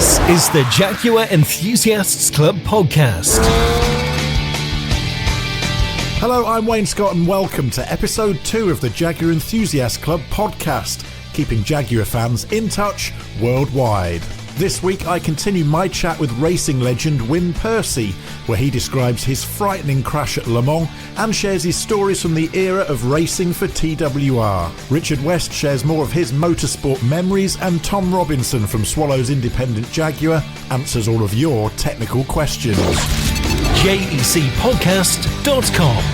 This is the Jaguar Enthusiasts Club podcast. Hello, I'm Wayne Scott and welcome to episode 2 of the Jaguar Enthusiasts Club podcast, keeping Jaguar fans in touch worldwide. This week I continue my chat with racing legend Win Percy, where he describes his frightening crash at Le Mans and shares his stories from the era of racing for TWR. Richard West shares more of his motorsport memories, and Tom Robinson from Swallows Independent Jaguar answers all of your technical questions. JECpodcast.com.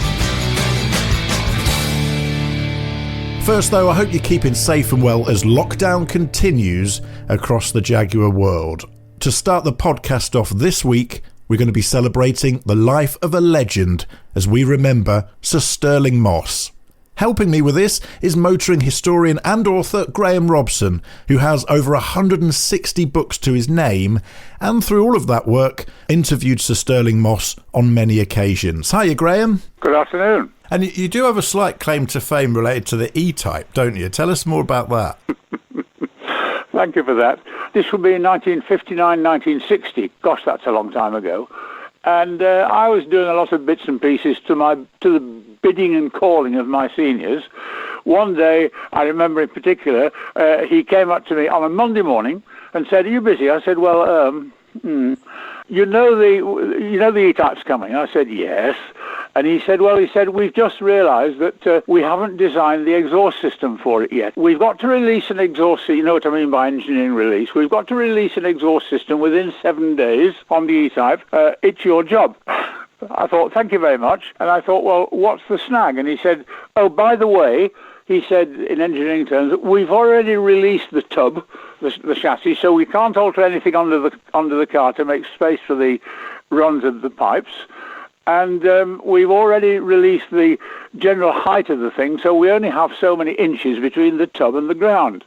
First though, I hope you're keeping safe and well as lockdown continues across the Jaguar world. To start the podcast off this week, we're going to be celebrating the life of a legend as we remember Sir Stirling Moss. Helping me with this is motoring historian and author Graham Robson, who has over 160 books to his name, and through all of that work, interviewed Sir Stirling Moss on many occasions. Hiya, Graham. Good afternoon. And you do have a slight claim to fame related to the E-Type, don't you? Tell us more about that. Thank you for that. This will be in 1959, 1960. Gosh, that's a long time ago. And I was doing a lot of bits and pieces to the bidding and calling of my seniors. One day, I remember in particular, he came up to me on a Monday morning and said, "Are you busy?" I said, "Well, you know the E-Type's coming." I said, "Yes." And he said, we've just realised that we haven't designed the exhaust system for it yet. We've got to release an exhaust, you know what I mean by engineering release. We've got to release an exhaust system within 7 days on the E-Type. It's your job. I thought, thank you very much. And I thought, well, what's the snag? And he said, oh, by the way, he said in engineering terms, we've already released the tub, the chassis, so we can't alter anything under the car to make space for the runs of the pipes. And we've already released the general height of the thing, so we only have so many inches between the tub and the ground.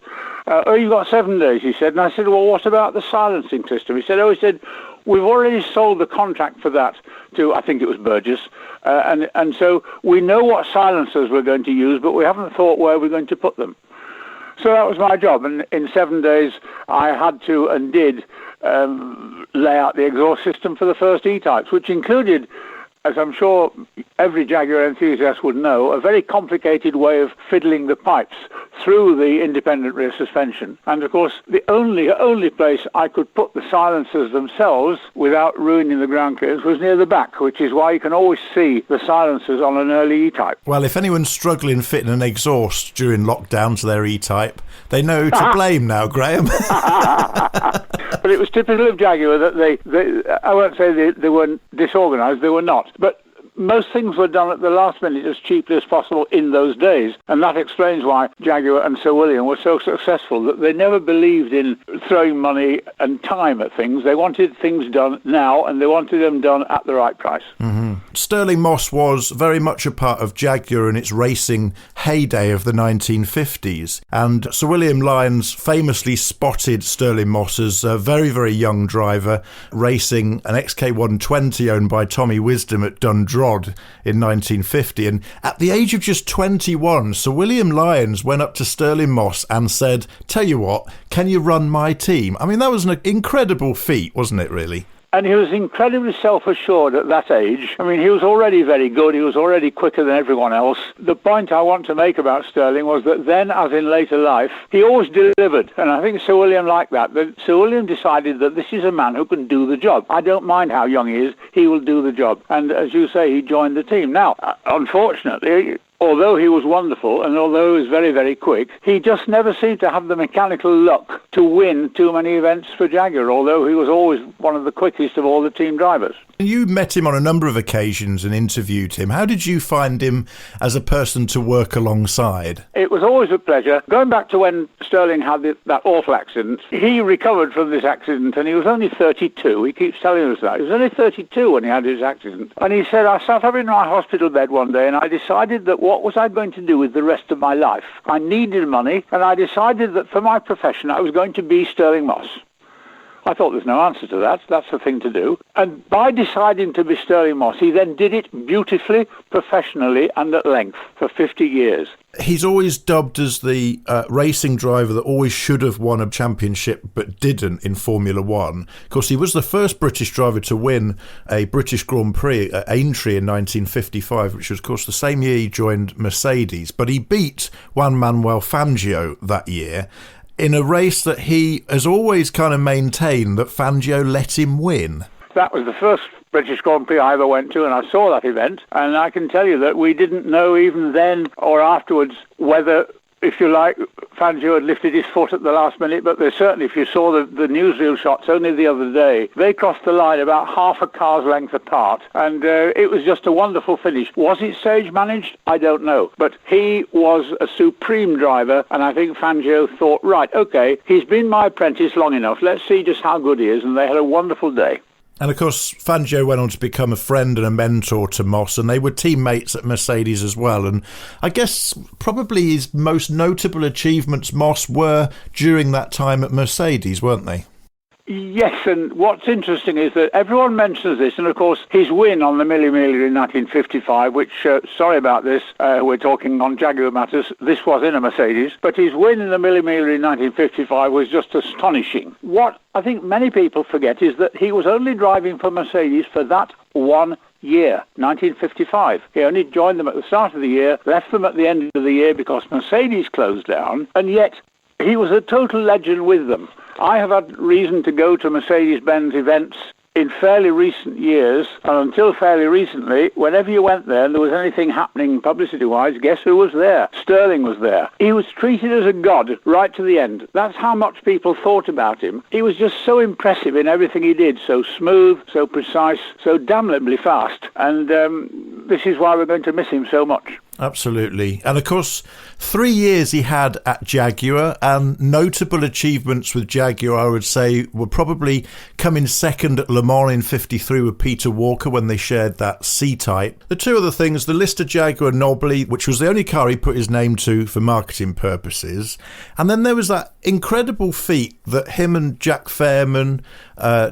You've got 7 days, he said. And I said, well, what about the silencing system? He said, we've already sold the contract for that to, I think it was Burgess. And so we know what silencers we're going to use, but we haven't thought where we're going to put them. So that was my job. And in 7 days, I had to and did lay out the exhaust system for the first E-Types, which included, as I'm sure every Jaguar enthusiast would know, a very complicated way of fiddling the pipes through the independent rear suspension. And of course, the only place I could put the silencers themselves without ruining the ground clearance was near the back, which is why you can always see the silencers on an early E-Type. Well, if anyone's struggling fitting an exhaust during lockdown to their E-Type, they know who to blame now, Graham. But it was typical of Jaguar that they I won't say they weren't disorganised, they were not. But most things were done at the last minute as cheaply as possible in those days. And that explains why Jaguar and Sir William were so successful, that they never believed in throwing money and time at things. They wanted things done now, and they wanted them done at the right price. Mm-hmm. Stirling Moss was very much a part of Jaguar in its racing heyday of the 1950s. And Sir William Lyons famously spotted Stirling Moss as a very, very young driver racing an XK120 owned by Tommy Wisdom at Dundrod in 1950, and at the age of just 21, Sir William Lyons went up to Stirling Moss and said, "Tell you what, can you run my team?" I mean, that was an incredible feat, wasn't it, really? And he was incredibly self-assured at that age. I mean, he was already very good. He was already quicker than everyone else. The point I want to make about Stirling was that then, as in later life, he always delivered. And I think Sir William liked that. That Sir William decided that this is a man who can do the job. I don't mind how young he is. He will do the job. And as you say, he joined the team. Now, unfortunately, although he was wonderful and although he was very, very quick, he just never seemed to have the mechanical luck to win too many events for Jaguar, although he was always one of the quickest of all the team drivers. You met him on a number of occasions and interviewed him. How did you find him as a person to work alongside? It was always a pleasure. Going back to when Stirling had that awful accident, he recovered from this accident and he was only 32. He keeps telling us that. He was only 32 when he had his accident. And he said, I sat up in my hospital bed one day and I decided that what was I going to do with the rest of my life? I needed money and I decided that for my profession I was going to be Stirling Moss. I thought there's no answer to that. That's the thing to do. And by deciding to be Stirling Moss, he then did it beautifully, professionally, and at length for 50 years. He's always dubbed as the racing driver that always should have won a championship but didn't in Formula One. Of course, he was the first British driver to win a British Grand Prix at Aintree in 1955, which was, of course, the same year he joined Mercedes. But he beat Juan Manuel Fangio that year in a race that he has always kind of maintained that Fangio let him win. That was the first British Grand Prix I ever went to, and I saw that event, and I can tell you that we didn't know even then or afterwards whether, if you like, Fangio had lifted his foot at the last minute, but there's certainly, if you saw the newsreel shots only the other day, they crossed the line about half a car's length apart, and it was just a wonderful finish. Was it stage managed? I don't know, but he was a supreme driver, and I think Fangio thought, right, okay, he's been my apprentice long enough, let's see just how good he is, and they had a wonderful day. And of course, Fangio went on to become a friend and a mentor to Moss, and they were teammates at Mercedes as well. And I guess probably his most notable achievements, Moss, were during that time at Mercedes, weren't they? Yes, and what's interesting is that everyone mentions this, and of course his win on the Mille Miglia in 1955, which, sorry about this, we're talking on Jaguar matters, this was in a Mercedes, but his win in the Mille Miglia in 1955 was just astonishing. What I think many people forget is that he was only driving for Mercedes for that 1 year, 1955. He only joined them at the start of the year, left them at the end of the year because Mercedes closed down, and yet he was a total legend with them. I have had reason to go to Mercedes-Benz events in fairly recent years, and until fairly recently, whenever you went there and there was anything happening publicity-wise, guess who was there? Stirling was there. He was treated as a god right to the end. That's how much people thought about him. He was just so impressive in everything he did, so smooth, so precise, so damnably fast, and this is why we're going to miss him so much. Absolutely. And of course, 3 years he had at Jaguar, and notable achievements with Jaguar, I would say, were probably coming second at Le Mans in 53 with Peter Walker when they shared that C-Type. The two other things, the Lister Jaguar Nobly, which was the only car he put his name to for marketing purposes. And then there was that incredible feat that him and Jack Fairman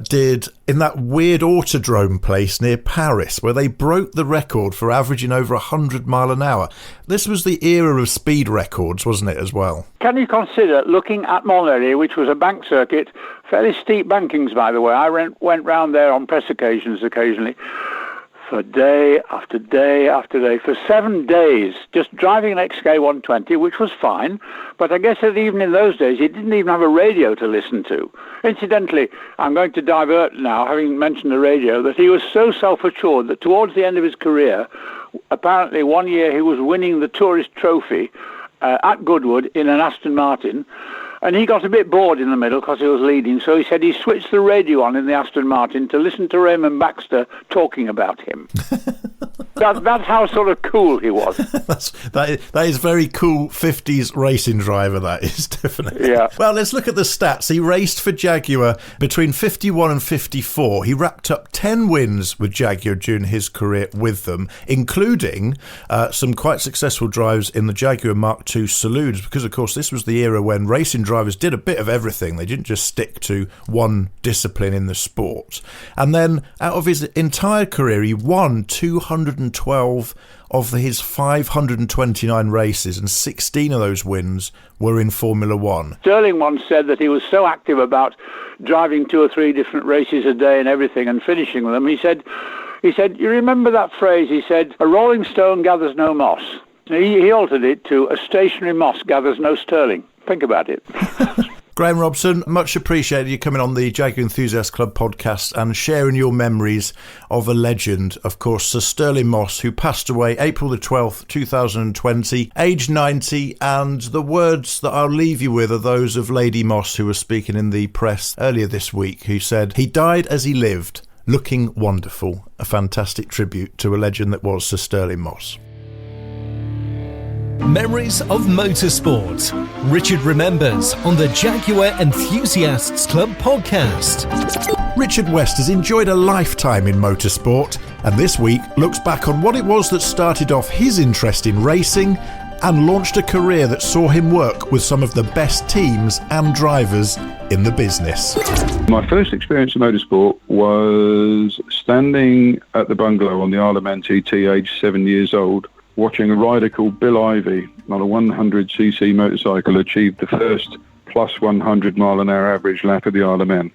did in that weird autodrome place near Paris, where they broke the record for averaging over 100 mile an hour. This was the era of speed records, wasn't it, as well? Can you consider looking at Montlhéry, which was a bank circuit, fairly steep bankings, by the way. I went round there on press occasions occasionally, for day after day after day, for 7 days, just driving an XK120, which was fine, but I guess that even in those days, he didn't even have a radio to listen to. Incidentally, I'm going to divert now, having mentioned the radio, that he was so self-assured that towards the end of his career, apparently 1 year he was winning the Tourist Trophy at Goodwood in an Aston Martin, and he got a bit bored in the middle because he was leading, so he said he switched the radio on in the Aston Martin to listen to Raymond Baxter talking about him. That's how sort of cool he was. that is very cool 50s racing driver, that is, definitely. Yeah. Well, let's look at the stats. He raced for Jaguar between 51 and 54. He racked up 10 wins with Jaguar during his career with them, including some quite successful drives in the Jaguar Mark II saloons, because, of course, this was the era when racing drivers did a bit of everything. They didn't just stick to one discipline in the sport. And then, out of his entire career, he won 212 of his 529 races, and 16 of those wins were in Formula One. Stirling once said that he was so active about driving 2 or 3 different races a day and everything and finishing them. He said, you remember that phrase? He said, a rolling stone gathers no moss. He altered it to a stationary moss gathers no Stirling. Think about it. Graham Robson, much appreciated you coming on the Jaguar Enthusiast Club podcast and sharing your memories of a legend, of course, Sir Stirling Moss, who passed away April the 12th, 2020, age 90, and the words that I'll leave you with are those of Lady Moss, who was speaking in the press earlier this week, who said, "He died as he lived, looking wonderful." A fantastic tribute to a legend that was Sir Stirling Moss. Memories of Motorsport. Richard remembers on the Jaguar Enthusiasts Club podcast. Richard West has enjoyed a lifetime in motorsport, and this week looks back on what it was that started off his interest in racing and launched a career that saw him work with some of the best teams and drivers in the business. My first experience in motorsport was standing at the bungalow on the Isle of Man TT, aged 7 years old, watching a rider called Bill Ivey on a 100cc motorcycle achieve the first plus 100 mile an hour average lap of the Isle of Man.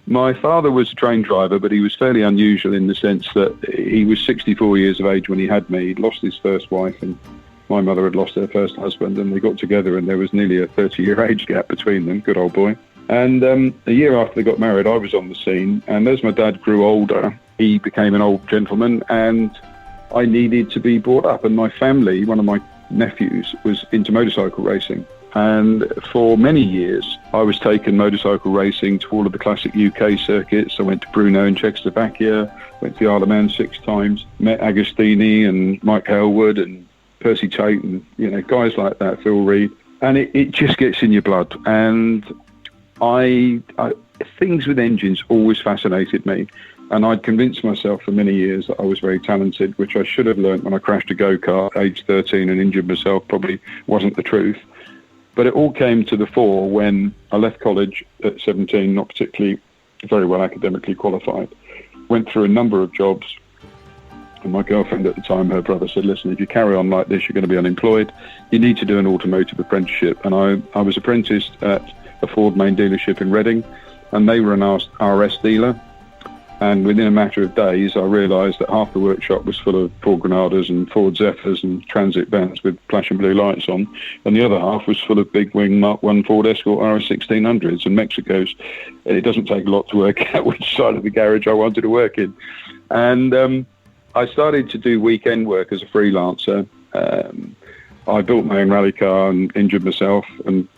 My father was a train driver, but he was fairly unusual in the sense that he was 64 years of age when he had me. He'd lost his first wife, and my mother had lost her first husband, and they got together, and there was nearly a 30-year age gap between them. Good old boy. And a year after they got married, I was on the scene, and as my dad grew older, he became an old gentleman, and I needed to be brought up. And my family, one of my nephews, was into motorcycle racing. And for many years, I was taking motorcycle racing to all of the classic UK circuits. I went to Brno in Czechoslovakia, went to the Isle of Man 6 times, met Agostini and Mike Hailwood and Percy Tate and, guys like that, Phil Reed. And it just gets in your blood. And things with engines always fascinated me. And I'd convinced myself for many years that I was very talented, which I should have learnt when I crashed a go-kart age 13 and injured myself. Probably wasn't the truth. But it all came to the fore when I left college at 17, not particularly very well academically qualified. Went through a number of jobs. And my girlfriend at the time, her brother said, listen, if you carry on like this, you're going to be unemployed. You need to do an automotive apprenticeship. And I was apprenticed at a Ford main dealership in Reading, and they were an RS dealer. And within a matter of days, I realised that half the workshop was full of Ford Granadas and Ford Zephyrs and transit vans with flashing blue lights on. And the other half was full of big wing Mark I Ford Escort RS 1600s and Mexicos. It doesn't take a lot to work out which side of the garage I wanted to work in. And I started to do weekend work as a freelancer. I built my own rally car and injured myself, and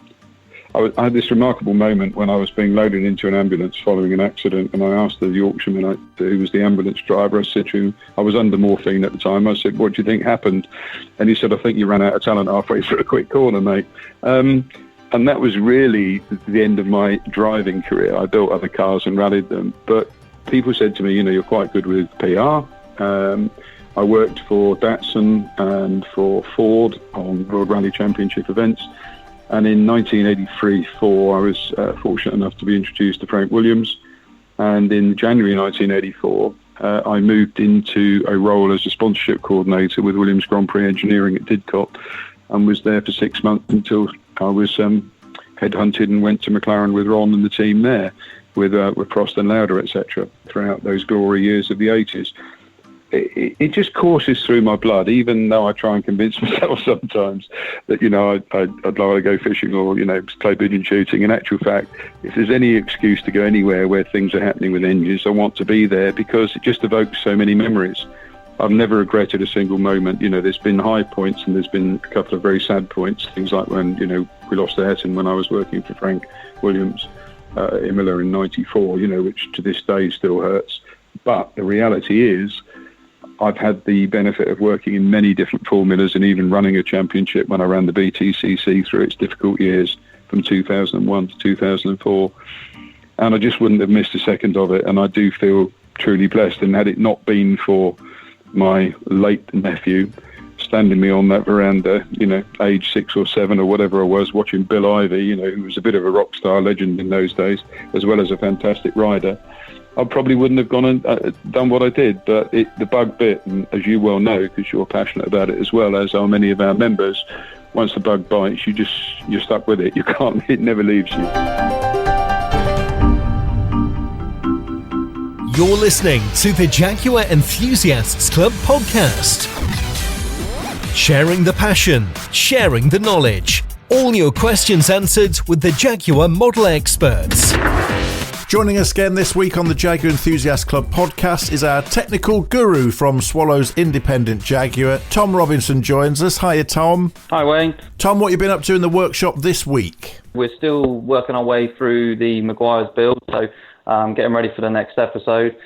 I had this remarkable moment when I was being loaded into an ambulance following an accident, and I asked the Yorkshireman who was the ambulance driver, I said to him, I was under morphine at the time, I said, what do you think happened? And he said, I think you ran out of talent halfway through a quick corner, mate. And that was really the end of my driving career. I built other cars and rallied them, but people said to me, you're quite good with PR. I worked for Datsun and for Ford on World Rally Championship events. And in 1983-4, I was fortunate enough to be introduced to Frank Williams. And in January 1984, I moved into a role as a sponsorship coordinator with Williams Grand Prix Engineering at Didcot, and was there for 6 months until I was headhunted and went to McLaren with Ron and the team there, with Prost and Lauda, etc., throughout those glory years of the 80s. It just courses through my blood, even though I try and convince myself sometimes that, I'd like to go fishing or, play pigeon shooting. In actual fact, if there's any excuse to go anywhere where things are happening with engines, I want to be there because it just evokes so many memories. I've never regretted a single moment. There's been high points and there's been a couple of very sad points. Things like when, we lost Ayrton when I was working for Frank Williams, Imola in 94, which to this day still hurts. But the reality is, I've had the benefit of working in many different formulas and even running a championship when I ran the BTCC through its difficult years from 2001 to 2004. And I just wouldn't have missed a second of it. And I do feel truly blessed. And had it not been for my late nephew standing me on that veranda, age 6 or 7 or whatever I was, watching Bill Ivey, who was a bit of a rock star legend in those days, as well as a fantastic rider, I probably wouldn't have gone and done what I did. But the bug bit, and as you well know, because you're passionate about it as well, as are many of our members, once the bug bites, you're stuck with it. You can't, it never leaves you. You're listening to the Jaguar Enthusiasts Club podcast. Sharing the passion, sharing the knowledge. All your questions answered with the Jaguar model experts. Joining us again this week on the Jaguar Enthusiast Club podcast is our technical guru from Swallows Independent Jaguar. Tom Robinson joins us. Hiya, Tom. Hi, Wayne. Tom, what have you been up to in the workshop this week? We're still working our way through the Maguire's build, so getting ready for the next episode.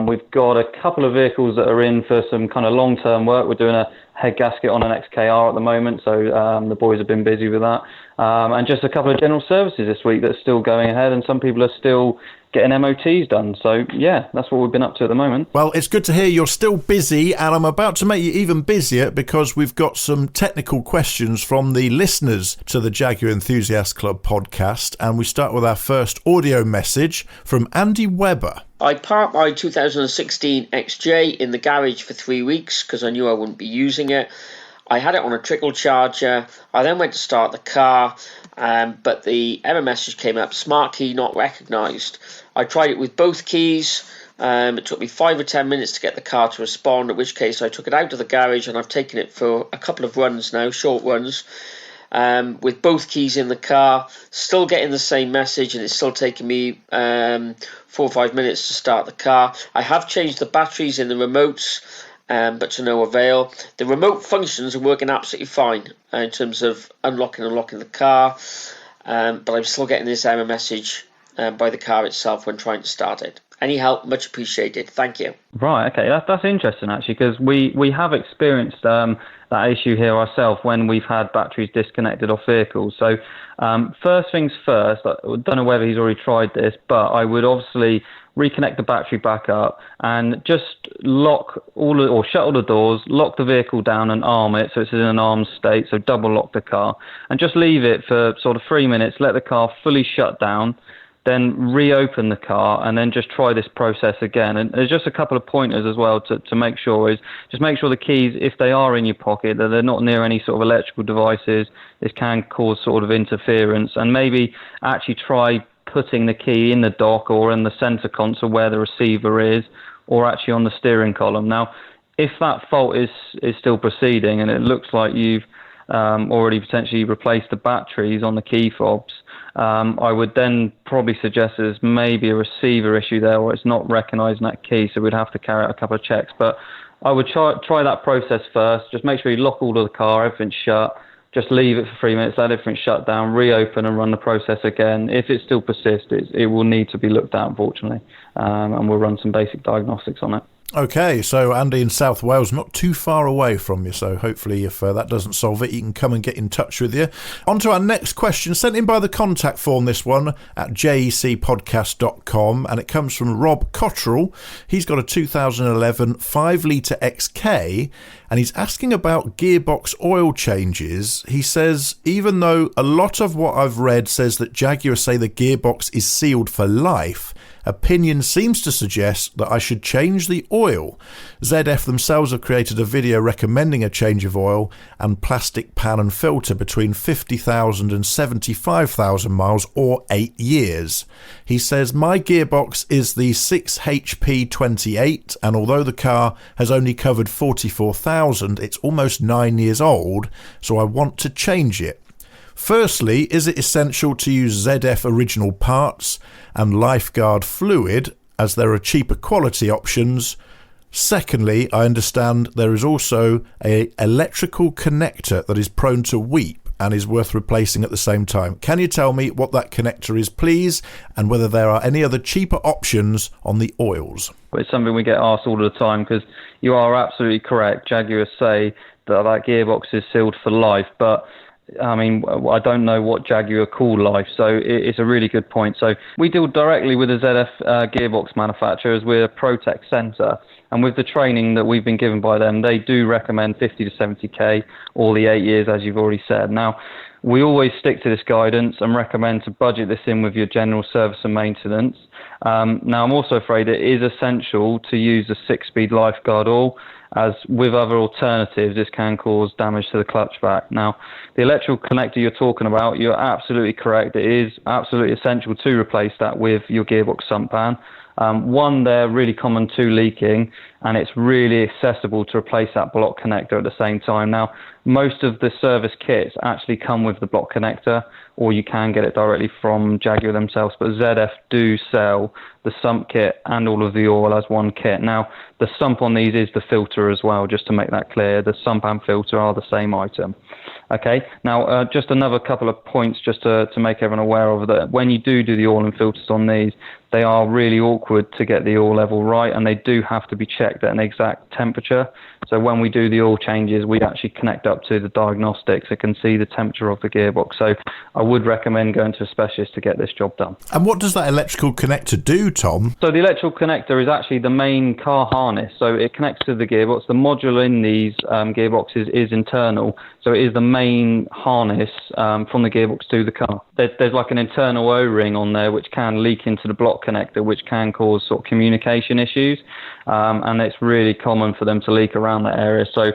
We've got a couple of vehicles that are in for some kind of long-term work. We're doing head gasket on an XKR at the moment, so the boys have been busy with that. And just a couple of general services this week that's still going ahead, and some people are still getting MOTs done. So, yeah, that's what we've been up to at the moment. Well, it's good to hear you're still busy, and I'm about to make you even busier because we've got some technical questions from the listeners to the Jaguar Enthusiast Club podcast, and we start with our first audio message from Andy Webber. I parked my 2016 XJ in the garage for 3 weeks because I knew I wouldn't be using it. I had it on a trickle charger. I then went to start the car, but the error message came up, smart key not recognised. I tried it with both keys. It took me 5 or 10 minutes to get the car to respond, at which case I took it out of the garage and I've taken it for a couple of runs now, short runs, with both keys in the car, still getting the same message, and it's still taking me 4 or 5 minutes to start the car. I have changed the batteries in the remotes, but to no avail. The remote functions are working absolutely fine in terms of unlocking and locking the car, but I'm still getting this error message by the car itself when trying to start it. Any help, much appreciated. Thank you. Right, okay, that's interesting actually, because we have experienced that issue here ourselves when we've had batteries disconnected off vehicles. So first things first, I don't know whether he's already tried this, but I would obviously reconnect the battery back up and just shut all the doors, lock the vehicle down and arm it so it's in an armed state, so double lock the car, and just leave it for sort of 3 minutes, let the car fully shut down, then reopen the car and then just try this process again. And there's just a couple of pointers as well to make sure is just make sure the keys, if they are in your pocket, that they're not near any sort of electrical devices. This can cause sort of interference, and maybe actually try putting the key in the dock or in the center console where the receiver is, or actually on the steering column. Now, if that fault is still proceeding and it looks like you've already potentially replaced the batteries on the key fobs, I would then probably suggest there's maybe a receiver issue there, or it's not recognising that key, so we'd have to carry out a couple of checks. But I would try that process first. Just make sure you lock all of the car, everything's shut. Just leave it for 3 minutes, let everything shut down, reopen and run the process again. If it still persists, it will need to be looked at, unfortunately, and we'll run some basic diagnostics on it. Okay, so Andy in South Wales, not too far away from you, so hopefully if that doesn't solve it, you can come and get in touch with you. On to our next question, sent in by the contact form, this one, at jecpodcast.com, and it comes from Rob Cottrell. He's got a 2011 5-litre XK, and he's asking about gearbox oil changes. He says, even though a lot of what I've read says that Jaguar say the gearbox is sealed for life, opinion seems to suggest that I should change the oil. ZF themselves have created a video recommending a change of oil and plastic pan and filter between 50,000 and 75,000 miles or 8 years. He says, my gearbox is the 6HP28, and although the car has only covered 44,000, it's almost 9 years old, so I want to change it. Firstly, is it essential to use ZF original parts and Lifeguard fluid, as there are cheaper quality options? Secondly, I understand there is also an electrical connector that is prone to weep and is worth replacing at the same time. Can you tell me what that connector is, please, and whether there are any other cheaper options on the oils? It's something we get asked all the time, because you are absolutely correct. Jaguar say that gearbox is sealed for life, but I mean, I don't know what Jaguar call life, so it's a really good point. So we deal directly with the ZF gearbox manufacturers. We're a ProTech centre, and with the training that we've been given by them, they do recommend 50 to 70k all the 8 years, as you've already said. Now, we always stick to this guidance and recommend to budget this in with your general service and maintenance. Now, I'm also afraid it is essential to use the 6-speed Lifeguard oil, as with other alternatives, this can cause damage to the clutch back. Now, the electrical connector you're talking about, you're absolutely correct. It is absolutely essential to replace that with your gearbox sump pan. One, they're really common to leaking, and it's really accessible to replace that block connector at the same time. Now, most of the service kits actually come with the block connector, or you can get it directly from Jaguar themselves, but ZF do sell the sump kit and all of the oil as one kit. Now, the sump on these is the filter as well, just to make that clear. The sump and filter are the same item. Okay, now just another couple of points just to make everyone aware of that. When you do the oil and filters on these, they are really awkward to get the oil level right, and they do have to be checked detect an exact temperature. So when we do the oil changes, we actually connect up to the diagnostics that can see the temperature of the gearbox. So I would recommend going to a specialist to get this job done. And what does that electrical connector do, Tom? So the electrical connector is actually the main car harness. So it connects to the gearbox. The module in these gearboxes is internal. So it is the main harness from the gearbox to the car. There's like an internal O-ring on there which can leak into the block connector, which can cause sort of communication issues. And it's really common for them to leak around that area. So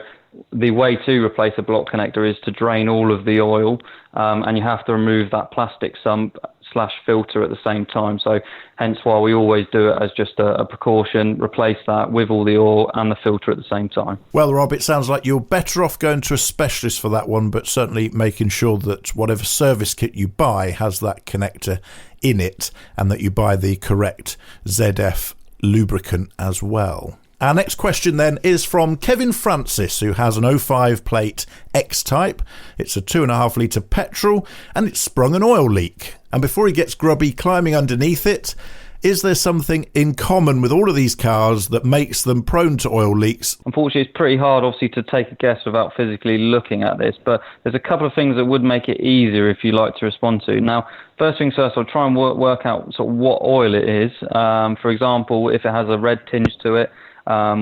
the way to replace a block connector is to drain all of the oil, and you have to remove that plastic sump / filter at the same time. So hence why we always do it as just a precaution, replace that with all the oil and the filter at the same time. Well, Rob, it sounds like you're better off going to a specialist for that one, but certainly making sure that whatever service kit you buy has that connector in it, and that you buy the correct ZF lubricant as well. Our next question then is from Kevin Francis, who has an 05 plate X-Type. It's a 2.5 litre petrol, and it's sprung an oil leak. And before he gets grubby climbing underneath it, is there something in common with all of these cars that makes them prone to oil leaks? Unfortunately, it's pretty hard, obviously, to take a guess without physically looking at this, but there's a couple of things that would make it easier if you like to respond to. Now, first things first, I'll try and work out sort of what oil it is. For example, if it has a red tinge to it,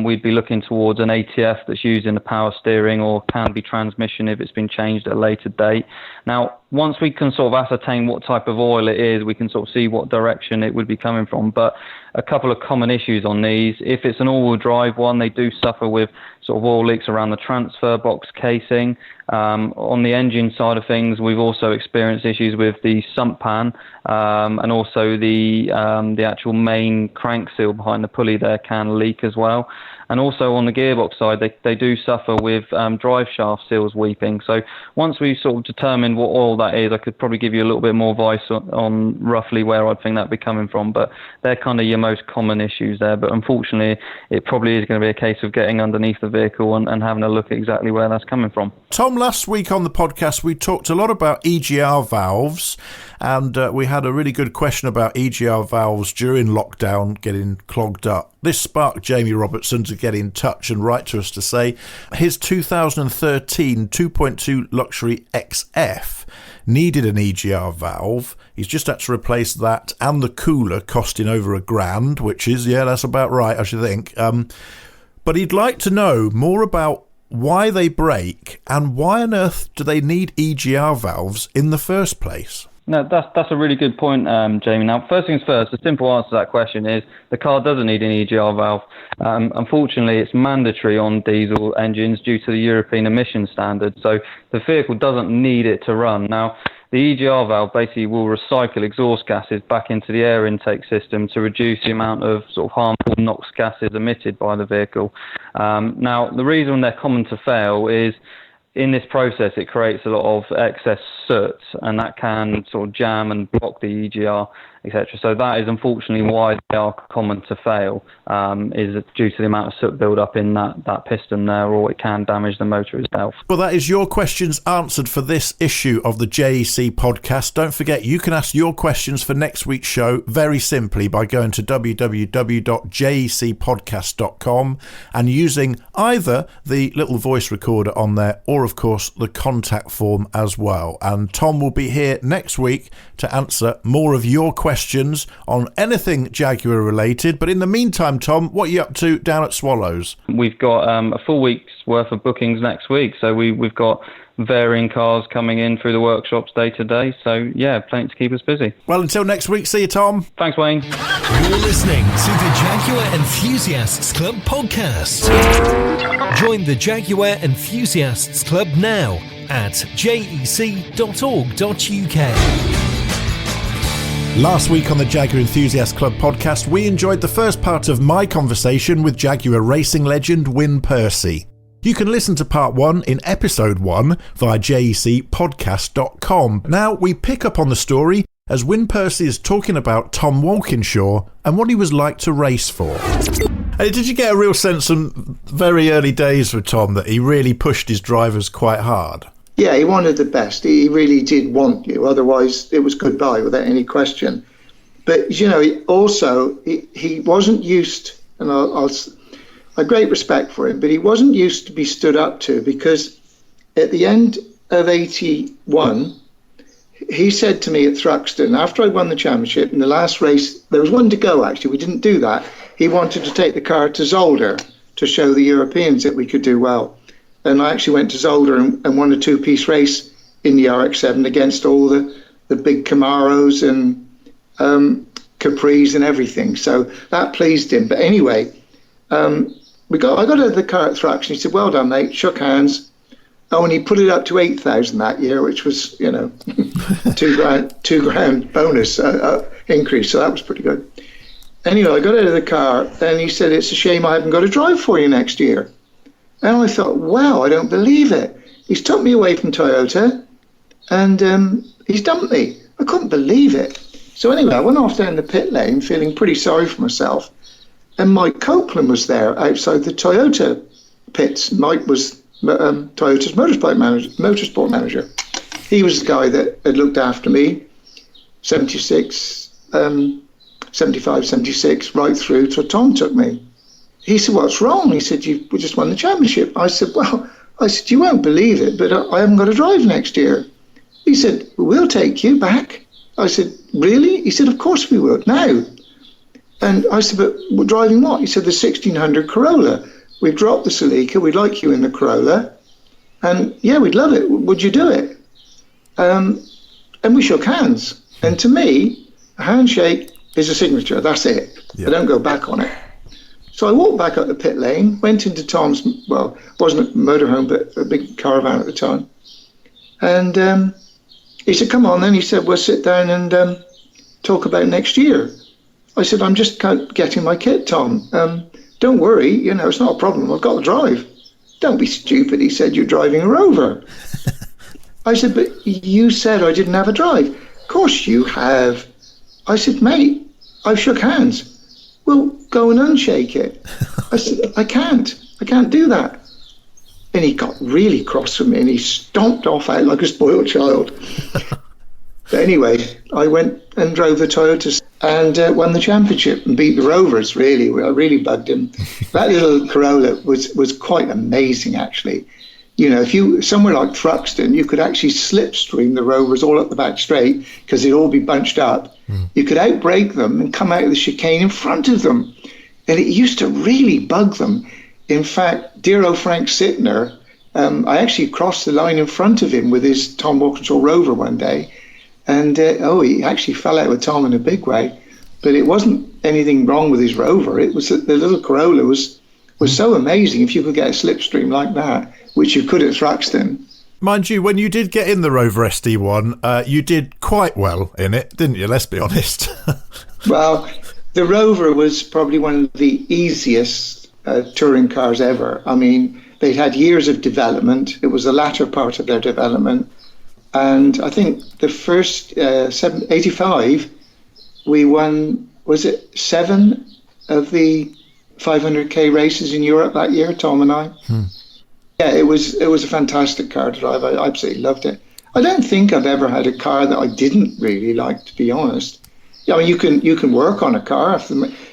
we'd be looking towards an ATF that's used in the power steering, or can be transmission if it's been changed at a later date. Now, once we can sort of ascertain what type of oil it is, we can sort of see what direction it would be coming from. But a couple of common issues on these: if it's an all-wheel drive one, they do suffer with sort of oil leaks around the transfer box casing. On the engine side of things, we've also experienced issues with the sump pan, and also the actual main crank seal behind the pulley there can leak as well. And also on the gearbox side, they do suffer with drive shaft seals weeping. So once we sort of determine what oil that is, I could probably give you a little bit more advice on roughly where I'd think that'd be coming from. But they're kind of your most common issues there. But unfortunately, it probably is going to be a case of getting underneath the vehicle and having a look at exactly where that's coming from. Tom, last week on the podcast, we talked a lot about EGR valves, and we had a really good question about EGR valves during lockdown getting clogged up. This sparked Jamie Robertson to get in touch and write to us to say his 2013 2.2 Luxury XF needed an EGR valve. He's just had to replace that and the cooler, costing over £1,000, which is, yeah, that's about right, I should think. But he'd like to know more about why they break and why on earth do they need EGR valves in the first place. No, that's a really good point, Jamie. Now, first things first, the simple answer to that question is the car doesn't need an EGR valve. Unfortunately, it's mandatory on diesel engines due to the European emission standard, so the vehicle doesn't need it to run. Now, the EGR valve basically will recycle exhaust gases back into the air intake system to reduce the amount of sort of harmful NOx gases emitted by the vehicle. Now, the reason they're common to fail is in this process, it creates a lot of excess soot, and that can sort of jam and block the EGR, etc. So that is unfortunately why they are common to fail, is due to the amount of soot build-up in that piston there, or it can damage the motor itself. Well, that is your questions answered for this issue of the JEC podcast. Don't forget, you can ask your questions for next week's show very simply by going to www.jecpodcast.com and using either the little voice recorder on there or, of course, the contact form as well. And Tom will be here next week to answer more of your questions on anything Jaguar related. But in the meantime, Tom, what are you up to down at Swallows? We've got a full week's worth of bookings next week. So we've got varying cars coming in through the workshops day to day. So, yeah, plenty to keep us busy. Well, until next week, see you, Tom. Thanks, Wayne. You're listening to the Jaguar Enthusiasts Club podcast. Join the Jaguar Enthusiasts Club now at jec.org.uk. Last week on the Jaguar Enthusiast Club podcast, we enjoyed the first part of my conversation with Jaguar racing legend Win Percy. You can listen to part 1 in episode 1 via jecpodcast.com. Now we pick up on the story as Win Percy is talking about Tom Walkinshaw and what he was like to race for. Hey, did you get a real sense from very early days with Tom that he really pushed his drivers quite hard? Yeah, he wanted the best. He really did want you. Otherwise, it was goodbye without any question. But, you know, he wasn't used, and I a great respect for him, but he wasn't used to be stood up to, because at the end of 81, he said to me at Thruxton, after I won the championship, in the last race, there was one to go actually, we didn't do that. He wanted to take the car to Zolder to show the Europeans that we could do well. And I actually went to Zolder and won a two-piece race in the RX-7 against all the big Camaros and Capris and everything. So that pleased him. But anyway, I got out of the car at Thruxton. He said, well done, mate, shook hands. Oh, and he put it up to 8,000 that year, which was, $2,000 bonus increase. So that was pretty good. Anyway, I got out of the car and he said, it's a shame I haven't got a drive for you next year. And I thought, wow, I don't believe it. He's took me away from Toyota and he's dumped me. I couldn't believe it. So anyway, I went off down the pit lane feeling pretty sorry for myself. And Mike Copeland was there outside the Toyota pits. Mike was Toyota's motorsport manager. He was the guy that had looked after me, 76, 75, 76, right through till Tom took me. He said, what's wrong? He said, we just won the championship. I said, you won't believe it, but I haven't got a drive next year. He said, we'll take you back. I said, really? He said, of course we will, now. And I said, but we're driving what? He said, the 1600 Corolla. We've dropped the Celica. We'd like you in the Corolla. And yeah, we'd love it. Would you do it? And we shook hands. And to me, a handshake is a signature. That's it. Yeah. I don't go back on it. So I walked back up the pit lane, went into Tom's, well, it wasn't a motorhome, but a big caravan at the time. And he said, come on then. He said, we'll sit down and talk about next year. I said, I'm just getting my kit, Tom. Don't worry, it's not a problem. I've got the drive. Don't be stupid, he said, you're driving a Rover. I said, but you said I didn't have a drive. Of course you have. I said, mate, I've shook hands. Well, go and unshake it. I said, I can't do that. And he got really cross with me and he stomped off out like a spoiled child. But anyway, I went and drove the Toyota and won the championship and beat the Rovers, really. I really bugged him. That little Corolla was quite amazing, actually. If you, somewhere like Thruxton, you could actually slipstream the Rovers all up the back straight because they'd all be bunched up. You could outbrake them and come out of the chicane in front of them. And it used to really bug them. In fact, dear old Frank Sittner, I actually crossed the line in front of him with his Tom Walkinshaw Rover one day. And, he actually fell out with Tom in a big way. But it wasn't anything wrong with his Rover. It was that the little Corolla was so amazing if you could get a slipstream like that, which you could at Thruxton. Mind you, when you did get in the Rover SD1, you did quite well in it, didn't you? Let's be honest. Well, the Rover was probably one of the easiest touring cars ever. I mean, they'd had years of development. It was the latter part of their development. And I think the first 85, we won, was it 7 of the 500k races in Europe that year, Tom and I? Yeah, it was a fantastic car to drive. I absolutely loved it. I don't think I've ever had a car that I didn't really like, to be honest. I mean, you can work on a car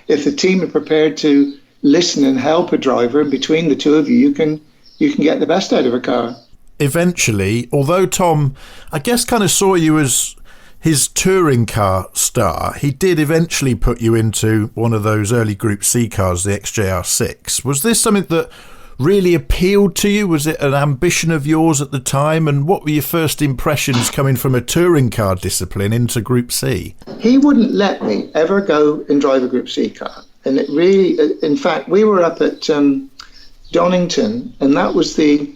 if the team are prepared to listen and help a driver. Between the two of you, you can get the best out of a car. Eventually, although Tom, I guess, kind of saw you as his touring car star, he did eventually put you into one of those early Group C cars, the XJR6. Was this something that really appealed to you? Was it an ambition of yours at the time? And what were your first impressions coming from a touring car discipline into Group C? He wouldn't let me ever go and drive a Group C car. And it really, in fact, we were up at Donington, and that was the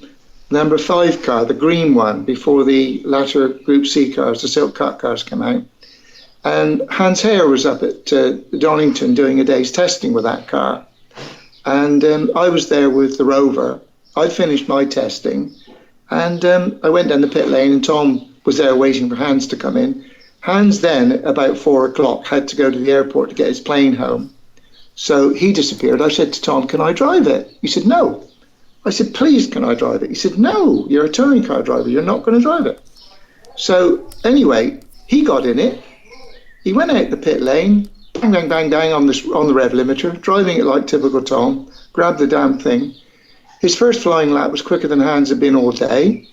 number 5 car, the green one, before the latter Group C cars, the Silk Cut cars, came out. And Hans Hare was up at Donington doing a day's testing with that car. And I was there with the Rover. I finished my testing, and I went down the pit lane, and Tom was there waiting for Hans to come in. Hans then, about 4 o'clock, had to go to the airport to get his plane home. So he disappeared. I said to Tom, can I drive it? He said, no. I said, please, can I drive it? He said, no, you're a touring car driver. You're not going to drive it. So anyway, he got in it. He went out the pit lane, bang, bang, bang, bang on the rev limiter, driving it like typical Tom, grabbed the damn thing. His first flying lap was quicker than Hans had been all day.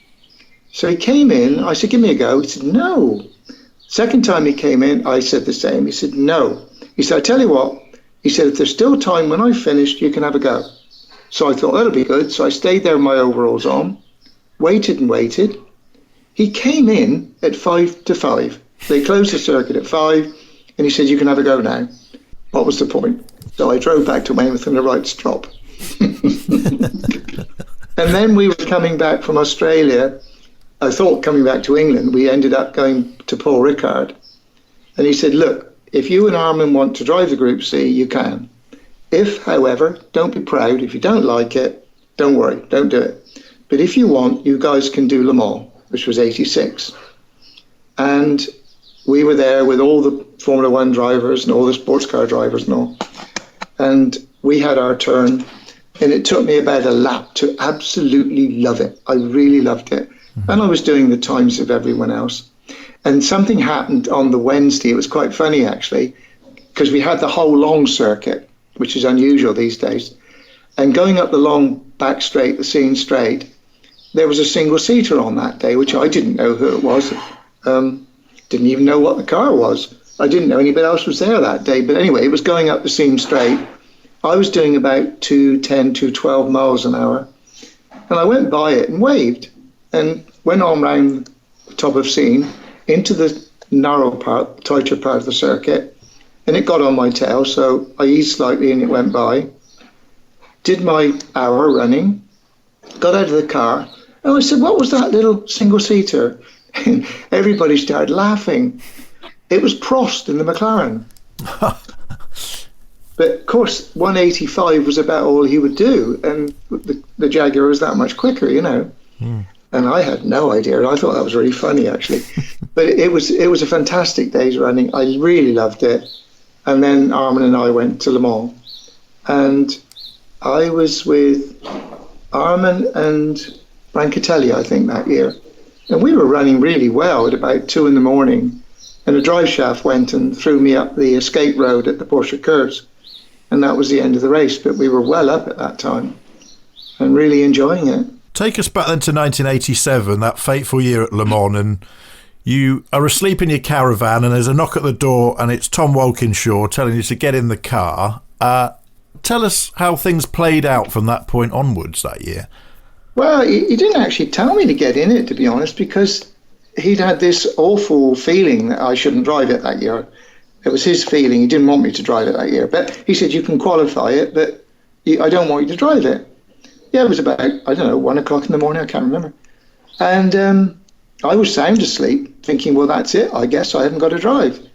So he came in, I said, give me a go. He said, no. Second time he came in, I said the same. He said, no. He said, I tell you what. He said, if there's still time when I've finished, you can have a go. So I thought, that'll be good. So I stayed there with my overalls on, waited and waited. He came in at 5 to 5. They closed the circuit at 5, and he said, you can have a go now. What was the point? So I drove back to Weymouth in the right strop. And then we were coming back from Australia. I thought coming back to England. We ended up going to Paul Ricard. And he said, look, if you and Armin want to drive the Group C, you can. If, however, don't be proud. If you don't like it, don't worry, don't do it. But if you want, you guys can do Le Mans, which was 86. And we were there with all the Formula One drivers and all the sports car drivers and all. And we had our turn. And it took me about a lap to absolutely love it. I really loved it. Mm-hmm. And I was doing the times of everyone else. And something happened on the Wednesday. It was quite funny, actually, because we had the whole long circuit, which is unusual these days. And going up the long back straight, the Scene Straight, there was a single-seater on that day, which I didn't know who it was. Didn't even know what the car was. I didn't know anybody else was there that day. But anyway, it was going up the Scene Straight. I was doing about 210, 212 miles an hour. And I went by it and waved and went on round the top of Scene into the narrow part, tighter part of the circuit. And it got on my tail, so I eased slightly and it went by. Did my hour running, got out of the car, and I said, what was that little single-seater? And everybody started laughing. It was Prost in the McLaren. But, of course, 185 was about all he would do, and the Jaguar was that much quicker, you know. Mm. And I had no idea. I thought that was really funny, actually. But it was a fantastic day's running. I really loved it. And then Armin and I went to Le Mans. And I was with Armin and Brancatelli, I think, that year. And we were running really well at about 2 a.m. And a drive shaft went and threw me up the escape road at the Porsche curves. And that was the end of the race. But we were well up at that time and really enjoying it. Take us back then to 1987, that fateful year at Le Mans, and you are asleep in your caravan and there's a knock at the door and it's Tom Walkinshaw telling you to get in the car. Tell us how things played out from that point onwards that year. Well, he didn't actually tell me to get in it, to be honest, because he'd had this awful feeling that I shouldn't drive it that year. It was his feeling. He didn't want me to drive it that year. But he said, you can qualify it, but I don't want you to drive it. Yeah, it was about, I don't know, 1 o'clock in the morning, I can't remember. And I was sound asleep, thinking, well, that's it. I guess I haven't got to drive.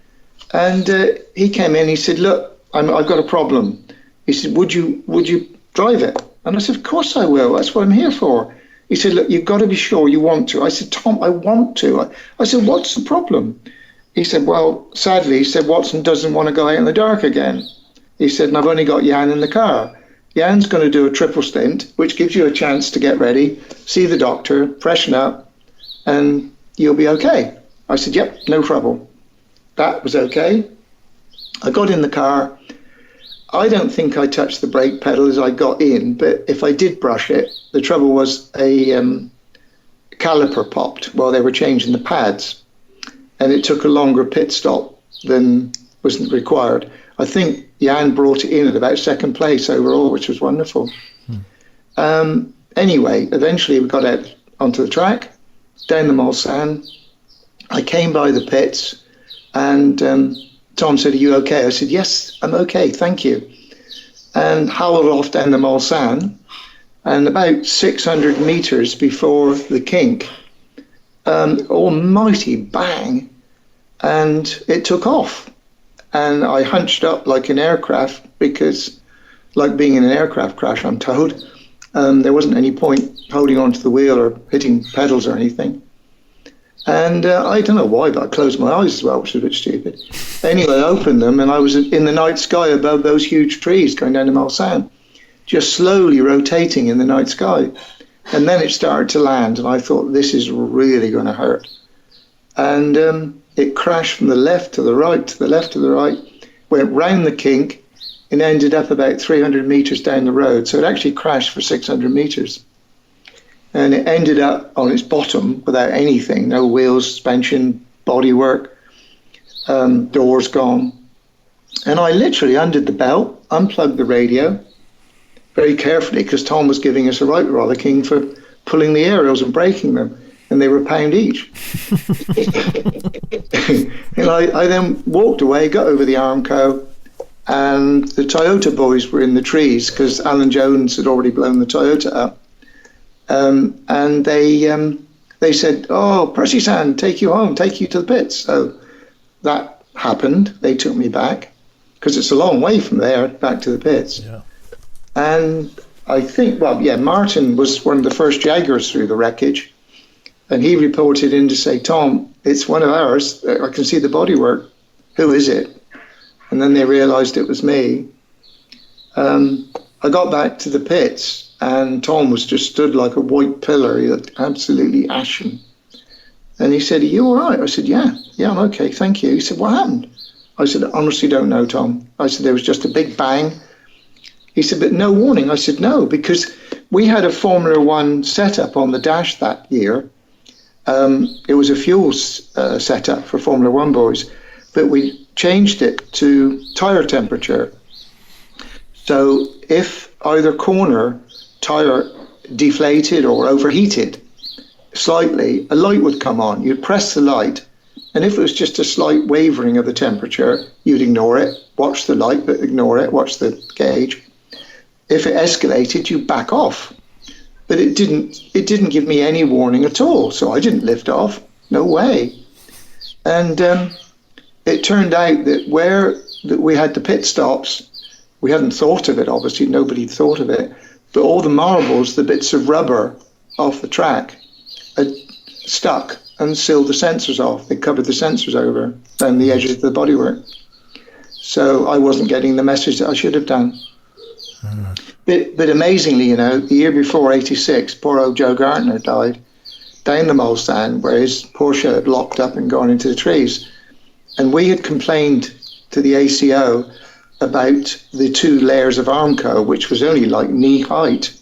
And he came in, he said, look, I've got a problem. He said, would you drive it? And I said, of course I will. That's what I'm here for. He said, look, you've got to be sure you want to. I said, Tom, I want to. I said, what's the problem? He said, well, sadly, he said, Watson doesn't want to go out in the dark again. He said, and I've only got Jan in the car. Jan's going to do a triple stint, which gives you a chance to get ready, see the doctor, freshen up, and you'll be okay. I said, yep, no trouble. That was okay. I got in the car. I don't think I touched the brake pedal as I got in, but if I did brush it, the trouble was a caliper popped while they were changing the pads, and it took a longer pit stop than was required. I think Jan brought it in at about second place overall, which was wonderful. Anyway, eventually we got out onto the track, down the Mulsanne. I came by the pits, and Tom said, are you okay? I said, yes, I'm okay, thank you. And howled off down the Mulsanne, and about 600 metres before the kink, almighty bang, and it took off. And I hunched up like an aircraft because, like being in an aircraft crash, I'm told, there wasn't any point holding onto the wheel or hitting pedals or anything. And I don't know why, but I closed my eyes as well, which was a bit stupid. Anyway, I opened them and I was in the night sky above those huge trees going down the Mulsanne, just slowly rotating in the night sky. And then it started to land and I thought, this is really going to hurt. And it crashed from the left to the right, to the left to the right. went round the kink, and ended up about 300 metres down the road. So it actually crashed for 600 metres. And it ended up on its bottom without anything, no wheels, suspension, bodywork, doors gone. And I literally undid the belt, unplugged the radio, very carefully, because Tom was giving us a right rollicking for pulling the aerials and breaking them, and they were £1 each. And I then walked away, got over the Armco, and the Toyota boys were in the trees because Alan Jones had already blown the Toyota up. And they said, "Oh, Percy-san, take you home, take you to the pits." So that happened. They took me back because it's a long way from there back to the pits. Yeah. And I think, Martin was one of the first Jaguars through the wreckage, and he reported in to say, "Tom, it's one of ours. I can see the bodywork. Who is it?" And then they realised it was me. I got back to the pits, and Tom was just stood like a white pillar. He looked absolutely ashen. And he said, "Are you all right?" I said, yeah, I'm okay, thank you. He said, "What happened?" I said, "I honestly don't know, Tom." I said, "There was just a big bang." He said, "But no warning." I said, "No, because we had a Formula One setup on the dash that year. It was a fuel setup for Formula One boys, but we changed it to tyre temperature. So if either corner tyre deflated or overheated slightly, a light would come on. You'd press the light, and if it was just a slight wavering of the temperature, you'd ignore it, watch the light, but ignore it, watch the gauge. If it escalated, you back off. But it didn't give me any warning at all, so I didn't lift off. No way. And it turned out that where we had the pit stops, we hadn't thought of it, obviously, nobody thought of it, but all the marbles, the bits of rubber off the track, had stuck and sealed the sensors off. They covered the sensors over and the edges of the bodywork. So I wasn't getting the message that I should have done. But amazingly, the year before, 86, poor old Joe Gartner died down the Mulsanne, where his Porsche had locked up and gone into the trees. And we had complained to the ACO about the 2 layers of Armco, which was only like knee height.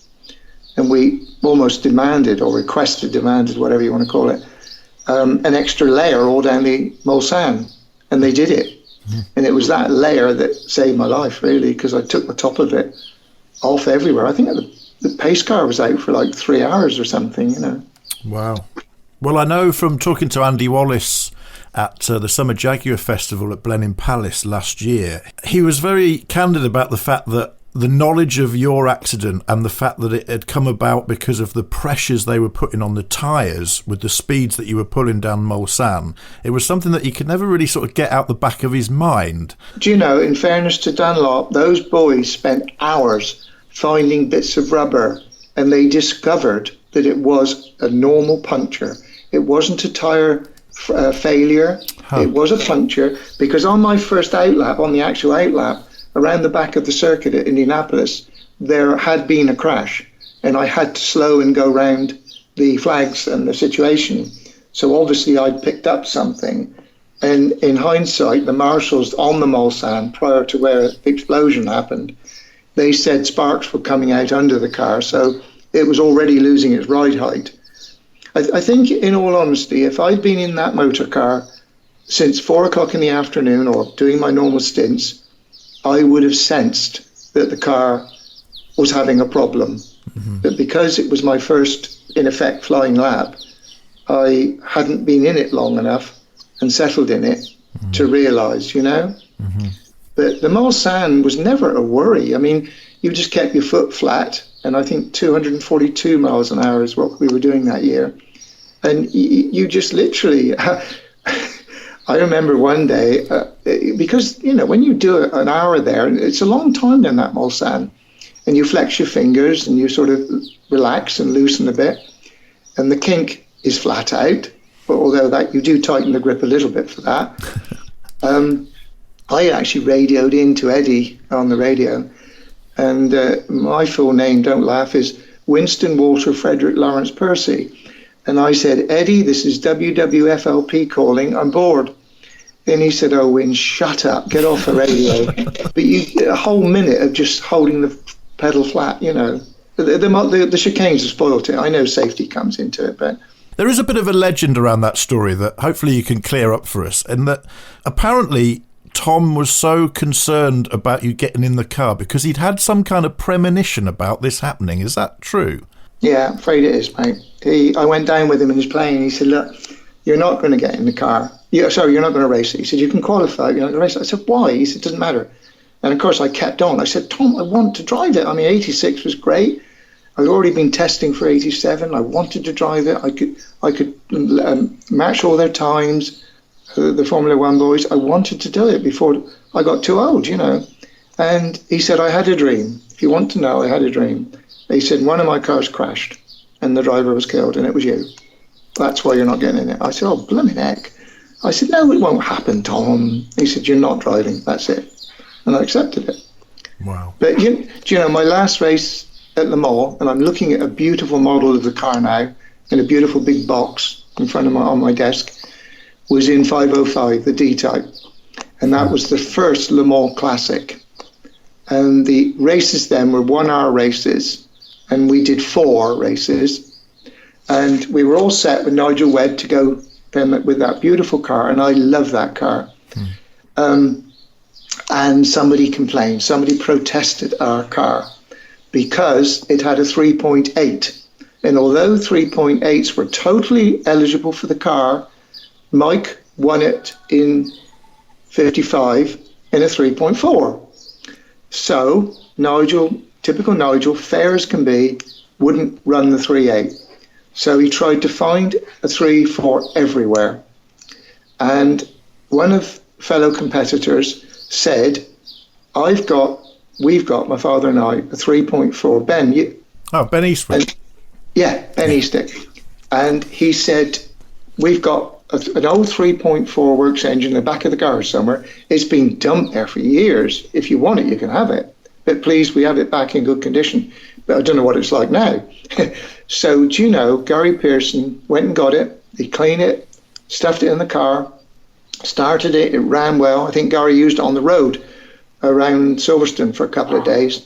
And we almost demanded, whatever you want to call it, an extra layer all down the Mulsanne. And they did it. And it was that layer that saved my life, really, because I took the top of it off everywhere. I think the pace car was out for like 3 hours or something, Wow. Well, I know from talking to Andy Wallace at the Summer Jaguar Festival at Blenheim Palace last year, he was very candid about the fact that the knowledge of your accident and the fact that it had come about because of the pressures they were putting on the tyres with the speeds that you were pulling down Mulsanne, it was something that he could never really sort of get out the back of his mind. Do you know, in fairness to Dunlop, those boys spent hours finding bits of rubber, and they discovered that it was a normal puncture. It wasn't a tyre failure. It was a puncture, because on my first outlap, on the actual outlap, around the back of the circuit at Indianapolis, there had been a crash, and I had to slow and go round the flags and the situation. So obviously I'd picked up something. And in hindsight, the marshals on the Mulsanne, prior to where the explosion happened, they said sparks were coming out under the car, so it was already losing its ride height. I think, in all honesty, if I'd been in that motor car since 4 o'clock in the afternoon or doing my normal stints, I would have sensed that the car was having a problem. Mm-hmm. But because it was my first, in effect, flying lap, I hadn't been in it long enough and settled in it to realise, Mm-hmm. But the Mulsanne was never a worry. I mean, you just kept your foot flat, and I think 242 miles an hour is what we were doing that year. And you just literally... I remember one day, because, when you do an hour there, it's a long time in that Mulsanne, and you flex your fingers and you sort of relax and loosen a bit, and the kink is flat out, although that you do tighten the grip a little bit for that. I actually radioed into Eddie on the radio, and my full name, don't laugh, is Winston Walter Frederick Lawrence Percy. And I said, "Eddie, this is WWFLP calling, I'm bored." And he said, "Oh, Win, shut up, get off the radio." But a whole minute of just holding the pedal flat, you know. The chicanes have spoilt it. I know safety comes into it, but... There is a bit of a legend around that story that hopefully you can clear up for us, and that apparently Tom was so concerned about you getting in the car because he'd had some kind of premonition about this happening. Is that true? Yeah, I'm afraid it is, mate. I went down with him in his plane, and he said, "Look, you're not going to get in the car. You're not going to race it." He said, "You can qualify, you're not going to race it." I said, "Why?" He said, "It doesn't matter." And of course I kept on. I said, "Tom, I want to drive it. I mean, 86 was great. I'd already been testing for 87. I wanted to drive it. I could match all their times, the Formula One boys. I wanted to do it before I got too old, you know." And he said, "I had a dream. If you want to know, I had a dream." He said, "One of my cars crashed and the driver was killed, and it was you. That's why you're not getting in it." I said, "Oh, blooming heck." I said, "No, it won't happen, Tom." He said, "You're not driving. That's it." And I accepted it. Wow. But do you know, my last race at Le Mans, and I'm looking at a beautiful model of the car now in a beautiful big box in front of on my desk, was in 505, the D-Type. And that was the first Le Mans Classic. And the races then were 1 hour races, and we did 4 races. And we were all set with Nigel Wedd to go with that beautiful car, and I love that car. And somebody complained, somebody protested our car because it had a 3.8. And although 3.8s were totally eligible for the car, Mike won it in 55 in a 3.4. So Nigel, typical Nigel, fair as can be, wouldn't run the 3.8. So he tried to find a 3.4 everywhere. And one of fellow competitors said, we've got, my father and I, a 3.4. Ben. Ben Eastwick. Ben Eastwick. And he said, "We've got an old 3.4 works engine in the back of the garage somewhere. It's been dumped there for years. If you want it, you can have it. But please, we have it back in good condition." But I don't know what it's like now. So, do you know, Gary Pearson went and got it. He cleaned it, stuffed it in the car, started it. It ran well. I think Gary used it on the road around Silverstone for a couple of days.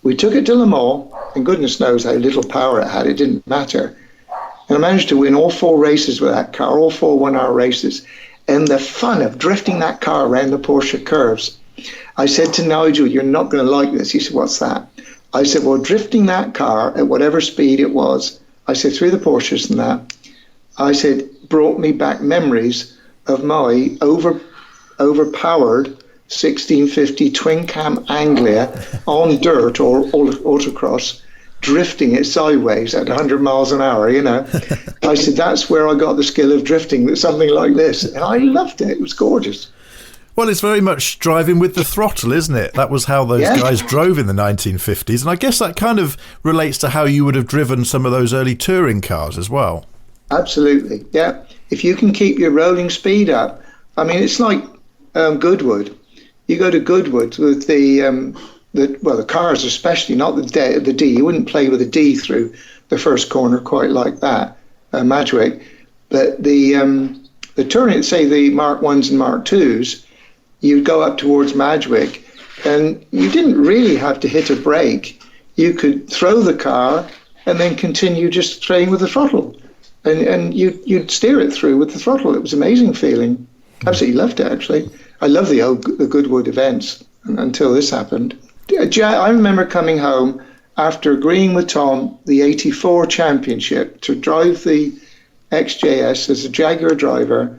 We took it to Le Mans, and goodness knows how little power it had. It didn't matter. And I managed to win all 4 races with that car, all 4 1-hour races. And the fun of drifting that car around the Porsche curves. I said to Nigel, "You're not going to like this." He said, "What's that?" I said, "Well, drifting that car at whatever speed it was," I said, "through the Porsches and that," I said, "brought me back memories of my overpowered 1650 twin cam Anglia on dirt or autocross, drifting it sideways at 100 miles an hour, you know." I said, "That's where I got the skill of drifting something like this." And I loved it. It was gorgeous. Well, it's very much driving with the throttle, isn't it? That was how those guys drove in the 1950s. And I guess that kind of relates to how you would have driven some of those early touring cars as well. Absolutely, yeah. If you can keep your rolling speed up, I mean, it's like Goodwood. You go to Goodwood with the cars especially, not the D. You wouldn't play with a D through the first corner quite like that, Madgwick. But the touring, say the Mark 1s and Mark 2s, you'd go up towards Madgwick, and you didn't really have to hit a brake. You could throw the car and then continue just playing with the throttle. And you'd steer it through with the throttle. It was an amazing feeling. Absolutely loved it, actually. I love the Goodwood events until this happened. I remember coming home after agreeing with Tom the 84 championship to drive the XJS as a Jaguar driver,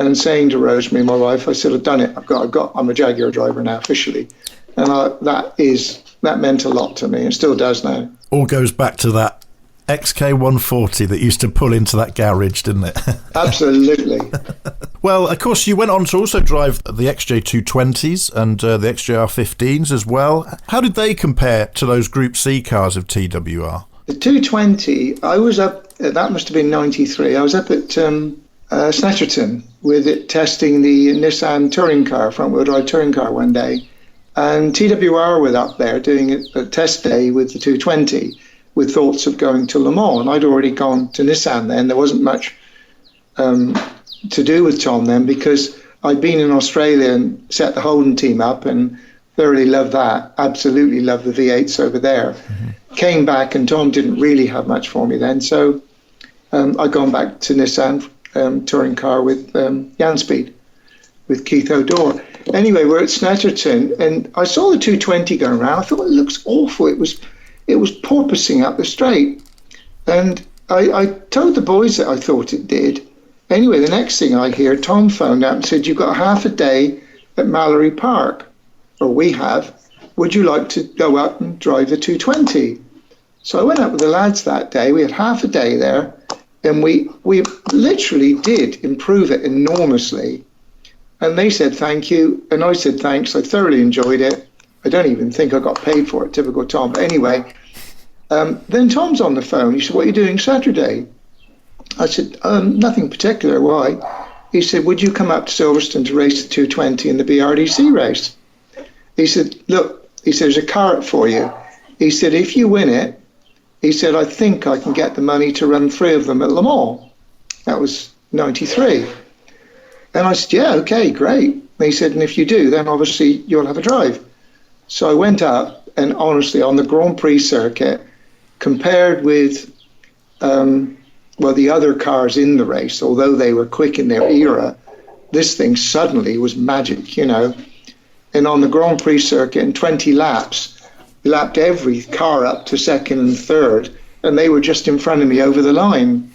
and saying to Rosemary, my wife, I said, "I've done it. I'm a Jaguar driver now officially," and that meant a lot to me. It still does now. All goes back to that XK140 that used to pull into that garage, didn't it? Absolutely. Well, of course, you went on to also drive the XJ220s and the XJR15s as well. How did they compare to those Group C cars of TWR? The 220, I was up, that must have been 93, I was up at Snetterton with it testing the Nissan touring car, front-wheel drive touring car one day. And TWR were up there doing a test day with the 220 with thoughts of going to Le Mans. And I'd already gone to Nissan then. There wasn't much to do with Tom then because I'd been in Australia and set the Holden team up and thoroughly loved that. Absolutely loved the V8s over there. Came back and Tom didn't really have much for me then. So I'd gone back to Nissan touring car with Janspeed, with Keith O'Dore. Anyway, we're at Snetterton and I saw the 220 going around. I thought, it looks awful. It was porpoising up the straight. And I told the boys that I thought it did. Anyway, the next thing I hear, Tom phoned up and said, you've got half a day at Mallory Park, or we have. Would you like to go up and drive the 220? So I went up with the lads that day. We had half a day there, and we literally did improve it enormously. And they said thank you, and I said thanks. I thoroughly enjoyed it. I don't even think I got paid for it, typical Tom. But anyway, then Tom's on the phone. He said, what are you doing Saturday? I said, nothing particular. Why? He said, would you come up to Silverstone to race the 220 in the BRDC race? He said, look, he said, there's a carrot for you. He said, if you win it, he said, I think I can get the money to run 3 of them at Le Mans. That was 93. And I said, yeah, okay, great. And he said, and if you do, then obviously you'll have a drive. So I went up, and honestly, on the Grand Prix circuit, compared with the other cars in the race, although they were quick in their era, this thing suddenly was magic, you know. And on the Grand Prix circuit, in 20 laps, we lapped every car up to second and third, and they were just in front of me over the line.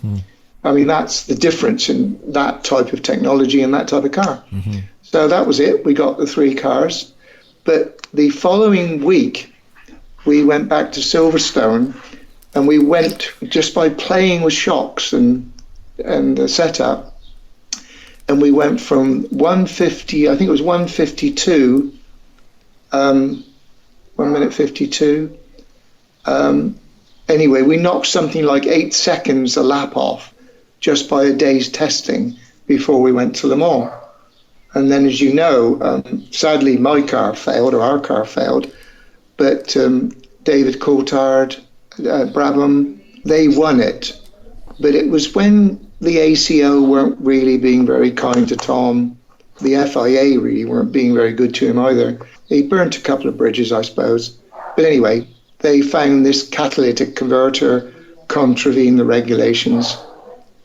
I mean, that's the difference in that type of technology and that type of car. So that was it. We got the 3 cars. But the following week, we went back to Silverstone, and we went just by playing with shocks and the setup. And we went from 150, I think it was 152, 1 minute 52. Anyway, we knocked something like 8 seconds a lap off just by a day's testing before we went to Le Mans. And then, as you know, sadly, my car failed, or our car failed. But David Coulthard, Brabham, they won it. But it was when the ACO weren't really being very kind to Tom. The FIA really weren't being very good to him either. He burnt a couple of bridges, I suppose. But anyway, they found this catalytic converter contravened the regulations.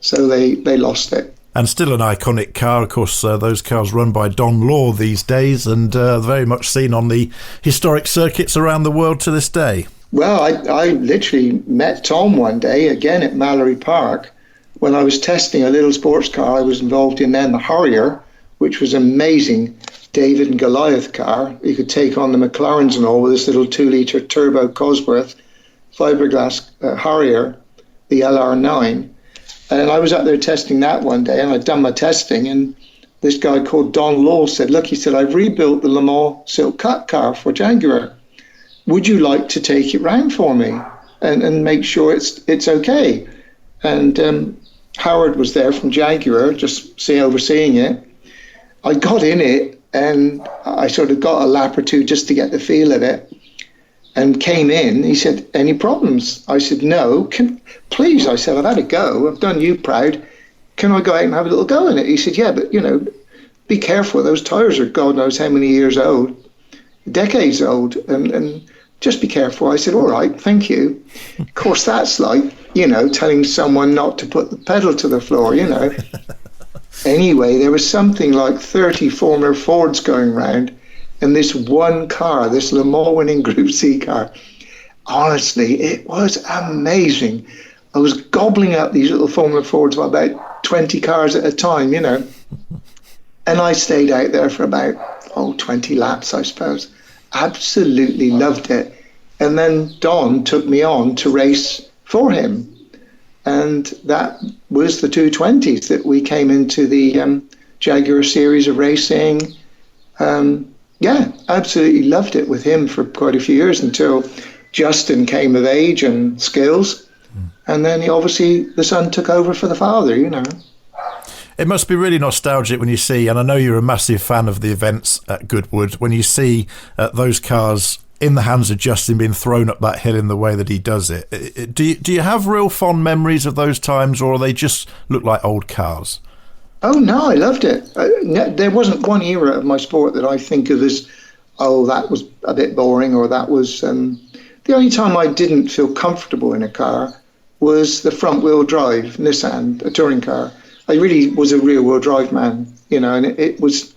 So they lost it. And still an iconic car, of course. Those cars run by Don Law these days, and very much seen on the historic circuits around the world to this day. Well, I literally met Tom one day, again at Mallory Park, when I was testing a little sports car I was involved in then, the Harrier, which was an amazing David and Goliath car. You could take on the McLarens and all with this little 2-litre turbo Cosworth fiberglass Harrier, the LR9. And I was up there testing that one day, and I'd done my testing, and this guy called Don Law said, look, he said, I've rebuilt the Le Mans Silk Cut car for Jaguar. Would you like to take it round for me and make sure it's okay? And Howard was there from Jaguar, just overseeing it. I got in it, and I sort of got a lap or two just to get the feel of it, and came in. He said, any problems? I said, no. Please, I said, I've had a go. I've done you proud. Can I go out and have a little go in it? He said, yeah, but, you know, be careful. Those tyres are God knows how many years old, decades old, and just be careful. I said, all right, thank you. Of course, that's like, you know, telling someone not to put the pedal to the floor, you know. Anyway, there was something like 30 Formula Fords going round, and this one car, this Le Mans winning Group C car, honestly, it was amazing. I was gobbling up these little Formula Fords by about 20 cars at a time, you know. And I stayed out there for about, 20 laps, I suppose. Absolutely loved it. And then Don took me on to race for him. And that was the 220s that we came into the Jaguar series of racing. Yeah, absolutely loved it with him for quite a few years until Justin came of age and skills. And then the son took over for the father, you know. It must be really nostalgic when you see, and I know you're a massive fan of the events at Goodwood, when you see those cars in the hands of Justin being thrown up that hill in the way that he does it. Do you have real fond memories of those times, or they just look like old cars? Oh, no, I loved it. There wasn't one era of my sport that I think of as, oh, that was a bit boring, or that was... the only time I didn't feel comfortable in a car was the front-wheel drive Nissan, a touring car. I really was a rear-wheel drive man, and it was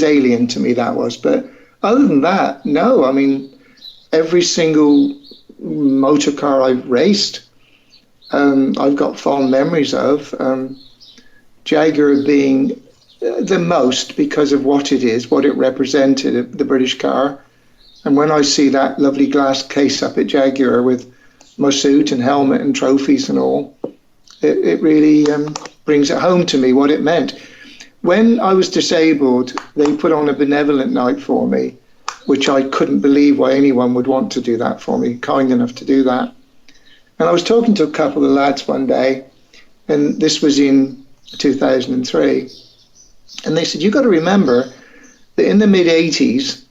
alien to me, that was. But other than that, no, I mean, every single motor car I've raced, I've got fond memories of. Jaguar being the most because of what it is, what it represented, the British car. And when I see that lovely glass case up at Jaguar with my suit and helmet and trophies and all, it really brings it home to me what it meant. When I was disabled, they put on a benevolent night for me, which I couldn't believe why anyone would want to do that for me, kind enough to do that. And I was talking to a couple of lads one day, and this was in 2003, and they said, you've got to remember that in the mid-80s,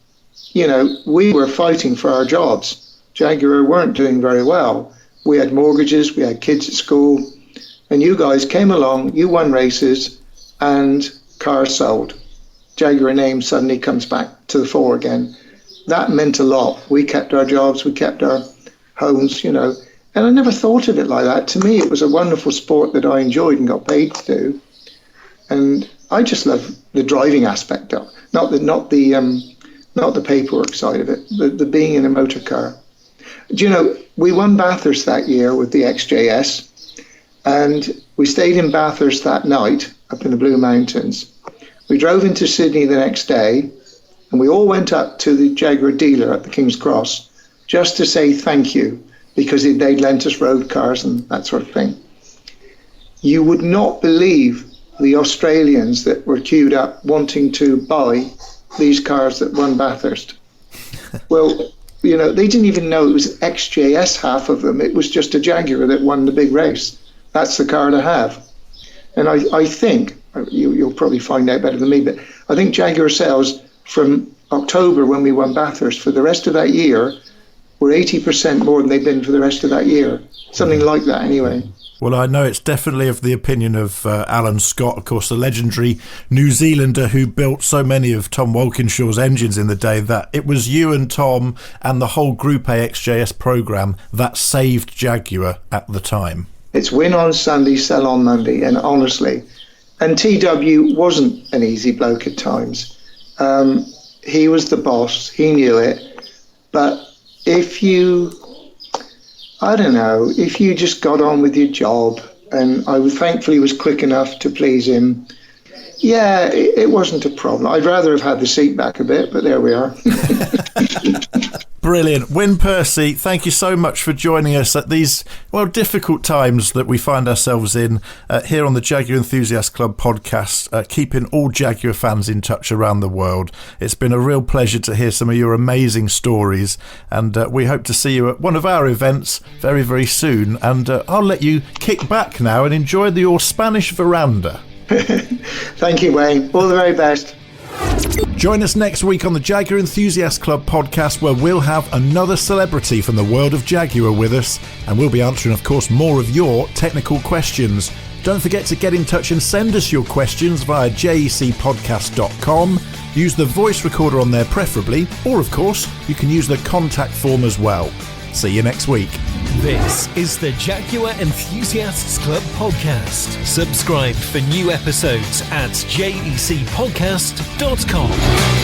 we were fighting for our jobs. Jaguar weren't doing very well. We had mortgages, we had kids at school, and you guys came along, you won races, and cars sold. Jaguar name suddenly comes back to the fore again. That meant a lot. We kept our jobs, we kept our homes, and I never thought of it like that. To me, it was a wonderful sport that I enjoyed and got paid to do. And I just love the driving aspect of it, not the paperwork side of it, the being in a motor car. We won Bathurst that year with the XJS, and we stayed in Bathurst that night up in the Blue Mountains. We drove into Sydney the next day, and we all went up to the Jaguar dealer at the King's Cross just to say thank you, because they'd lent us road cars and that sort of thing. You would not believe the Australians that were queued up wanting to buy these cars that won Bathurst. Well, they didn't even know it was XJS, half of them. It was just a Jaguar that won the big race. That's the car to have. And I think, you'll probably find out better than me, but I think Jaguar sales from October when we won Bathurst for the rest of that year were 80% more than they've been for the rest of that year. Something like that anyway. Well, I know it's definitely of the opinion of Alan Scott, of course, the legendary New Zealander who built so many of Tom Walkinshaw's engines in the day, that it was you and Tom and the whole Group A XJS programme that saved Jaguar at the time. It's win on Sunday, sell on Monday, and honestly, and TW wasn't an easy bloke at times. He was the boss, he knew it, but if you just got on with your job, and I thankfully was quick enough to please him, it wasn't a problem. I'd rather have had the seat back a bit, but there we are. Brilliant. Win Percy, thank you so much for joining us at these, difficult times that we find ourselves in here on the Jaguar Enthusiast Club podcast, keeping all Jaguar fans in touch around the world. It's been a real pleasure to hear some of your amazing stories, and we hope to see you at one of our events very, very soon. And I'll let you kick back now and enjoy your Spanish veranda. Thank you, Wayne. All the very best. Join us next week on the Jaguar Enthusiast Club podcast, where we'll have another celebrity from the world of Jaguar with us, and we'll be answering, of course, more of your technical questions. Don't forget to get in touch and send us your questions via jecpodcast.com. Use the voice recorder on there preferably, or of course, you can use the contact form as well. See you next week. This is the Jaguar Enthusiasts Club podcast. Subscribe for new episodes at jecpodcast.com.